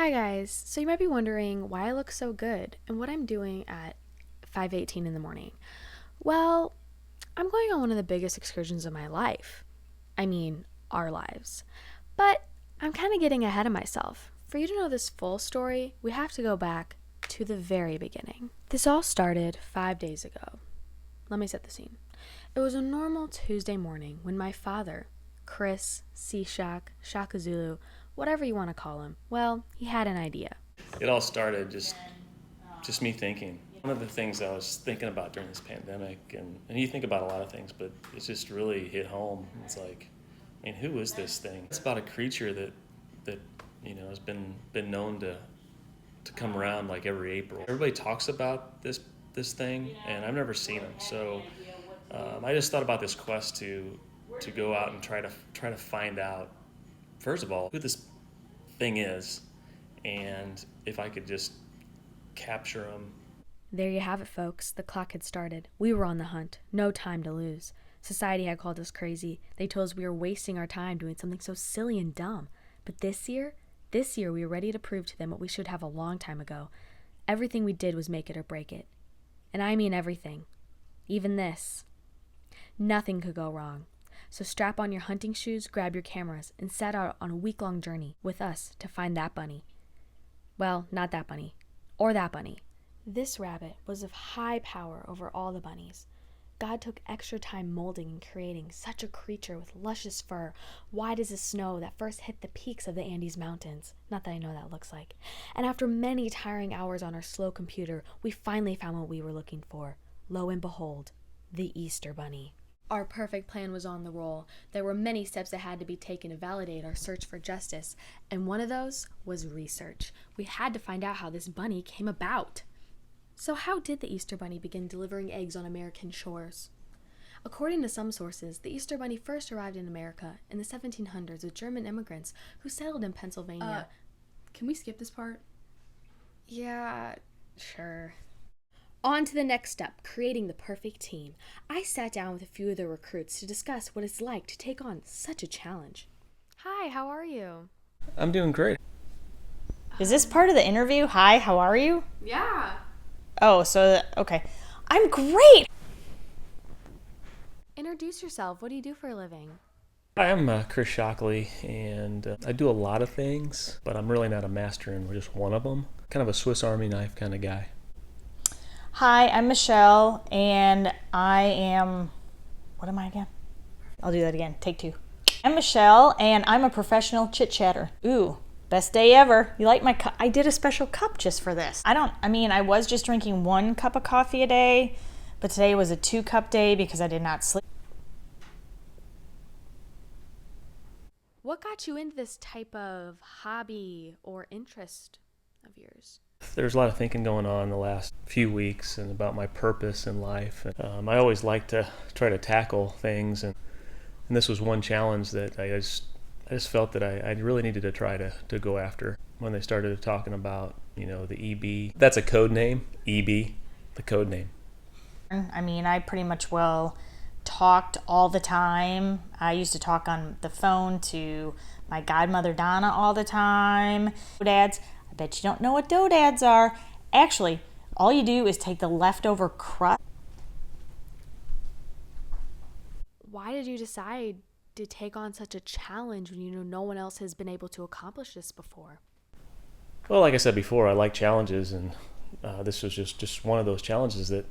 Hi guys, so you might be wondering why I look so good and what I'm doing at 5:18 in the morning. Well, I'm going on one of the biggest excursions of my life. I mean, our lives. But I'm kind of getting ahead of myself. For you to know this full story, we have to go back to the very beginning. This all started 5 days ago. Let me set the scene. It was a normal Tuesday morning when my father, Chris, C-Shock, Shaka whatever you want to call him, well, he had an idea. It all started just me thinking. One of the things I was thinking about during this pandemic, and you think about a lot of things, but it's just really hit home. It's like, I mean, who is this thing? It's about a creature that has been known to come around like every April. Everybody talks about this thing, and I've never seen him. So I just thought about this quest to go out and try to find out, first of all, who this thing is, and if I could just capture him. There you have it, folks. The clock had started. We were on the hunt. No time to lose. Society had called us crazy. They told us we were wasting our time doing something so silly and dumb. But this year we were ready to prove to them what we should have a long time ago. Everything we did was make it or break it. And I mean everything. Even this. Nothing could go wrong. So strap on your hunting shoes, grab your cameras, and set out on a week-long journey with us to find that bunny. Well, not that bunny. Or that bunny. This rabbit was of high power over all the bunnies. God took extra time molding and creating such a creature with luscious fur, wide as the snow that first hit the peaks of the Andes Mountains. Not that I know what that looks like. And after many tiring hours on our slow computer, we finally found what we were looking for. Lo and behold, the Easter Bunny. Our perfect plan was on the roll. There were many steps that had to be taken to validate our search for justice, and one of those was research. We had to find out how this bunny came about. So how did the Easter Bunny begin delivering eggs on American shores? According to some sources, the Easter Bunny first arrived in America in the 1700s with German immigrants who settled in Pennsylvania. Can we skip this part? Yeah, sure. On to the next step, creating the perfect team. I sat down with a few of the recruits to discuss what it's like to take on such a challenge. Hi, how are you? I'm doing great. Is this part of the interview? Hi, how are you? Yeah. Oh, okay. I'm great! Introduce yourself. What do you do for a living? Hi, I'm Chris Shockley, and I do a lot of things, but I'm really not a master in just one of them. Kind of a Swiss Army knife kind of guy. Hi, I'm Michelle, and I am... What am I again? I'll do that again. Take two. I'm Michelle, and I'm a professional chit-chatter. Ooh, best day ever. You like my cup? I did a special cup just for this. I was just drinking 1 cup of coffee a day, but today was a 2-cup day because I did not sleep. What got you into this type of hobby or interest of yours? There's a lot of thinking going on the last few weeks and about my purpose in life. I always like to try to tackle things, and this was one challenge that I just felt that I really needed to try to go after. When they started talking about, the EB, that's a code name, EB, the code name. I pretty much talked all the time. I used to talk on the phone to my godmother Donna all the time. Dads, I bet you don't know what doodads are. Actually, all you do is take the leftover crust. Why did you decide to take on such a challenge when you know no one else has been able to accomplish this before? Well, like I said before, I like challenges, and this was just one of those challenges that,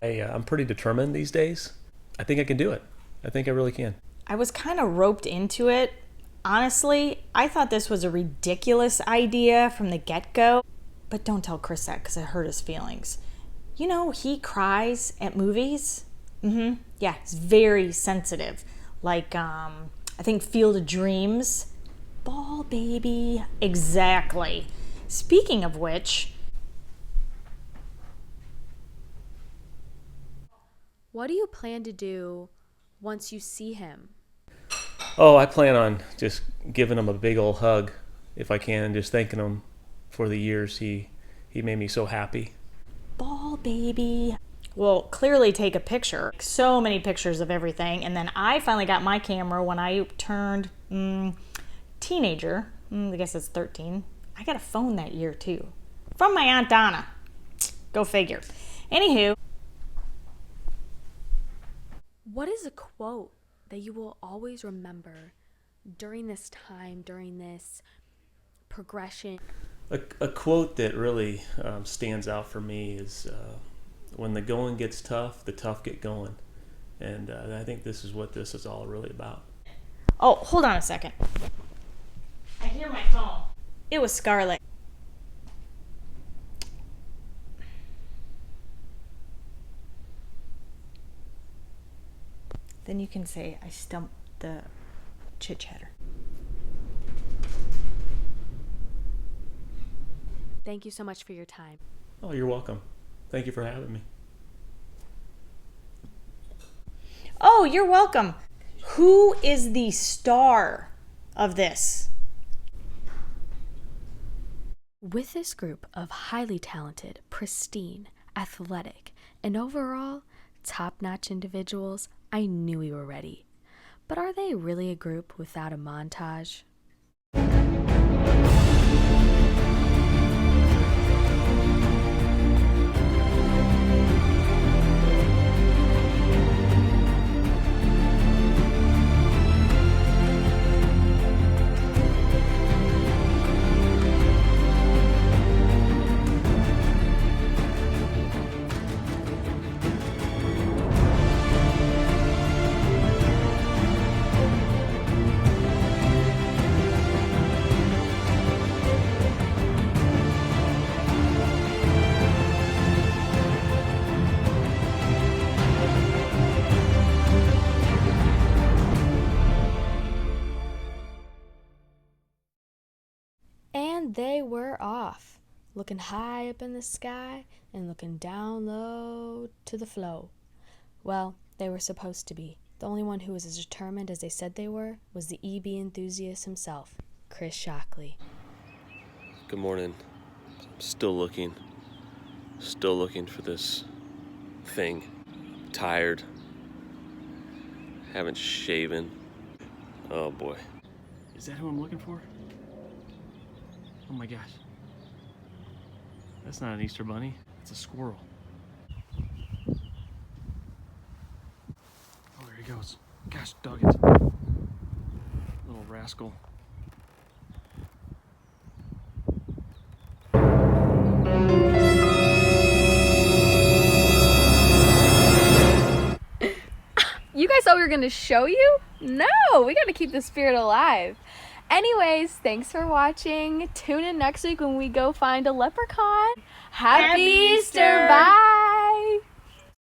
I'm pretty determined these days. I think I can do it. I think I really can. I was kind of roped into it. Honestly, I thought this was a ridiculous idea from the get-go. But don't tell Chris that because it hurt his feelings. He cries at movies. Yeah, he's very sensitive. Like, I think Field of Dreams. Ball, baby. Exactly. Speaking of which... What do you plan to do once you see him? Oh, I plan on just giving him a big old hug if I can, just thanking him for the years he made me so happy. Ball, baby. Well, clearly take a picture. So many pictures of everything. And then I finally got my camera when I turned teenager. I guess it's 13. I got a phone that year too. From my Aunt Donna. Go figure. Anywho. What is a quote that you will always remember during this time, during this progression? A quote that really stands out for me is when the going gets tough, the tough get going. And I think this is what this is all really about. Oh, hold on a second. I hear my phone. It was Scarlett. Then you can say I stumped the chit-chatter. Thank you so much for your time. Oh, you're welcome. Thank you for having me. Oh, you're welcome. Who is the star of this? With this group of highly talented, pristine, athletic, and overall top-notch individuals, I knew we were ready. But are they really a group without a montage? And they were off, looking high up in the sky and looking down low to the flow. Well, they were supposed to be. The only one who was as determined as they said they were was the EB enthusiast himself, Chris Shockley. Good morning. I'm still looking for this thing. I'm tired. Haven't shaven. Oh boy. Is that who I'm looking for? Oh my gosh. That's not an Easter bunny. It's a squirrel. Oh, there he goes. Gosh, dog it. Little rascal. You guys thought we were going to show you? No, we got to keep the spirit alive. Anyways, thanks for watching. Tune in next week when we go find a leprechaun. Happy Easter! Bye!